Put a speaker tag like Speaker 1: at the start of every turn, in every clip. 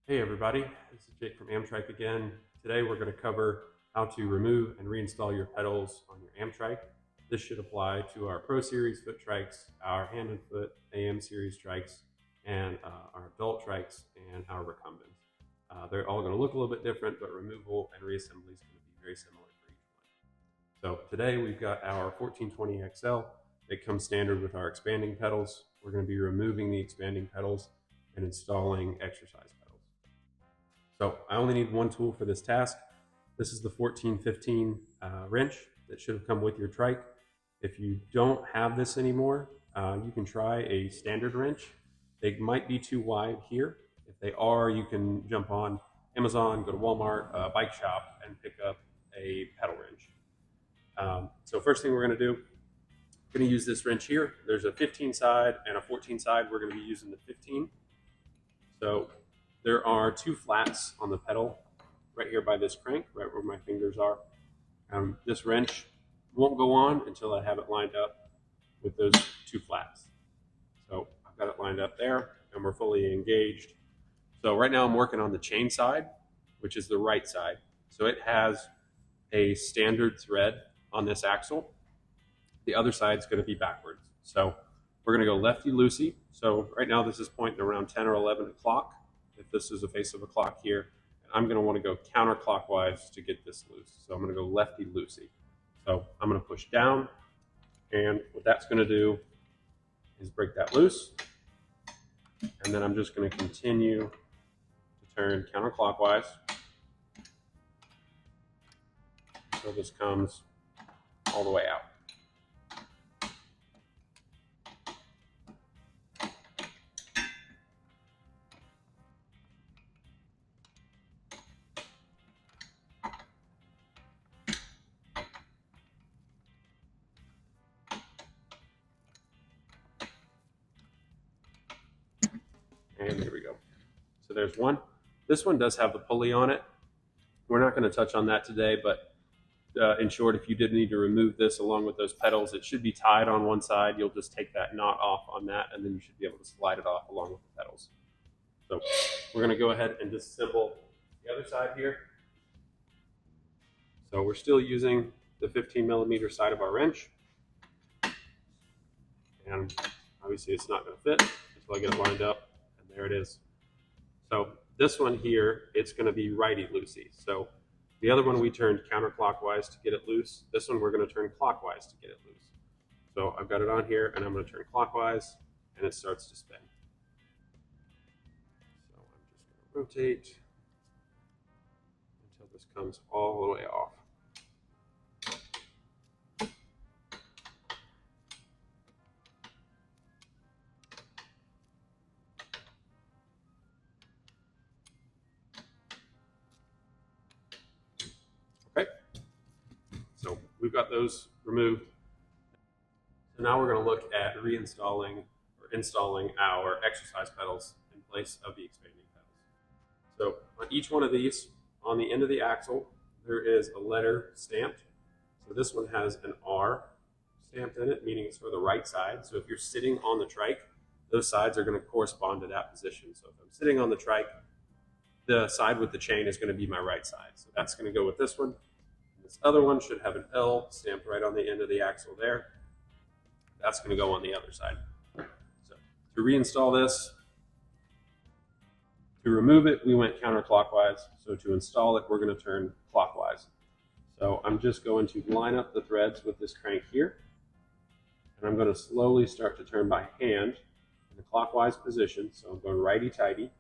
Speaker 1: Hey everybody, this is Jake from Amtryke again. Today we're going to cover how to remove and reinstall your pedals on your Amtryke. This should apply to our Pro Series foot trikes, our hand and foot AM Series trikes, and our adult trikes and our recumbents. They're all going to look a little bit different, but removal and reassembly is going to be very similar for each one. So today we've got our 1420 XL. It comes standard with our expanding pedals. We're going to be removing the expanding pedals and installing exercise pedals. So I only need one tool for this task. This is the 1415 wrench that should have come with your trike. If you don't have this anymore, you can try a standard wrench. They might be too wide here. If they are, you can jump on Amazon, go to Walmart, bike shop, and pick up a pedal wrench. So first thing we're going to do, I'm going to use this wrench here. There's a 15 side and a 14 side. We're going to be using the 15. So there are two flats on the pedal right here by this crank, right where my fingers are. This wrench won't go on until I have it lined up with those two flats. So I've got it lined up there and we're fully engaged. So right now I'm working on the chain side, which is the right side. So it has a standard thread on this axle. The other side is going to be backwards. So we're going to go lefty-loosey. So right now this is pointing around 10 or 11 o'clock. If this is a face of a clock here, I'm going to want to go counterclockwise to get this loose. So I'm going to go lefty-loosey. So I'm going to push down, and what that's going to do is break that loose. And then I'm just going to continue to turn counterclockwise until this comes all the way out. And there we go. So there's one. This one does have the pulley on it. We're not going to touch on that today, but in short, if you did need to remove this along with those pedals, it should be tied on one side. You'll just take that knot off on that, and then you should be able to slide it off along with the pedals. So we're going to go ahead and disassemble the other side here. So we're still using the 15 millimeter side of our wrench. And obviously it's not going to fit until I get it lined up. There it is. So this one here, it's going to be righty-loosey. So the other one we turned counterclockwise to get it loose. This one we're going to turn clockwise to get it loose. So I've got it on here, and I'm going to turn clockwise, and it starts to spin. So I'm just going to rotate until this comes all the way off. So we've got those removed. So now we're going to look at reinstalling or installing our exercise pedals in place of the expanding pedals. So on each one of these, on the end of the axle, there is a letter stamped. So this one has an R stamped in it, meaning it's for the right side. So if you're sitting on the trike, those sides are going to correspond to that position. So if I'm sitting on the trike, the side with the chain is going to be my right side. So that's going to go with this one. This other one should have an L stamped right on the end of the axle there. That's going to go on the other side. So to reinstall this, to remove it, we went counterclockwise. So to install it, we're going to turn clockwise. So I'm just going to line up the threads with this crank here. And I'm going to slowly start to turn by hand in a clockwise position. So I'm going righty-tighty.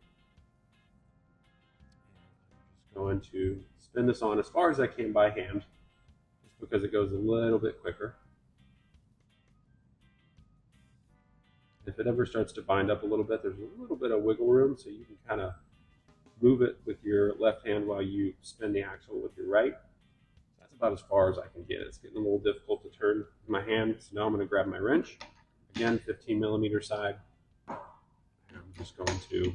Speaker 1: Going to spin this on as far as I can by hand, just because it goes a little bit quicker. If it ever starts to bind up a little bit, there's a little bit of wiggle room, so you can kind of move it with your left hand while you spin the axle with your right. That's about as far as I can get it. It's getting a little difficult to turn my hand, so now I'm going to grab my wrench. Again, 15 millimeter side. And I'm just going to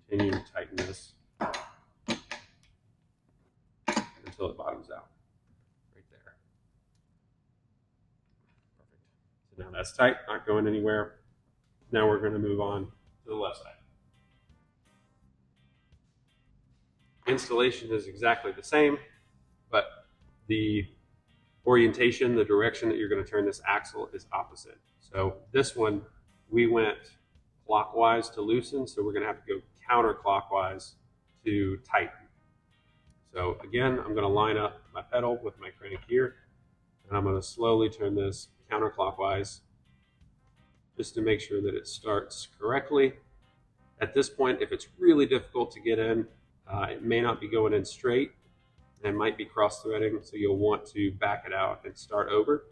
Speaker 1: continue to tighten this until it bottoms out right there. Perfect. So now that's tight, not going anywhere. Now we're going to move on to the left side. Installation is exactly the same, but the orientation, the direction that you're going to turn this axle is opposite. So this one, we went clockwise to loosen, so we're going to have to go counterclockwise to tighten. So again, I'm going to line up my pedal with my crank here, and I'm going to slowly turn this counterclockwise just to make sure that it starts correctly. At this point, if it's really difficult to get in, it may not be going in straight, and might be cross-threading, so you'll want to back it out and start over.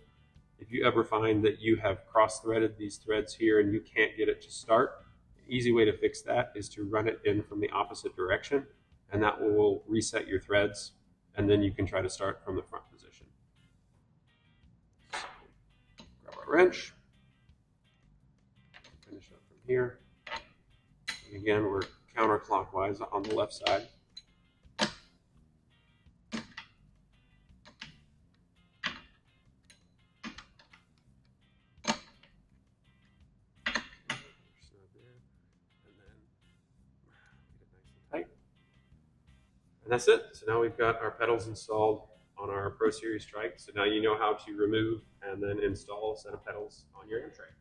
Speaker 1: If you ever find that you have cross-threaded these threads here and you can't get it to start, an easy way to fix that is to run it in from the opposite direction, and that will reset your threads, and then you can try to start from the front position. So, grab our wrench, finish up from here. And again, we're counterclockwise on the left side. And that's it. So now we've got our pedals installed on our Pro Series trike. So now you know how to remove and then install a set of pedals on your Amtryke.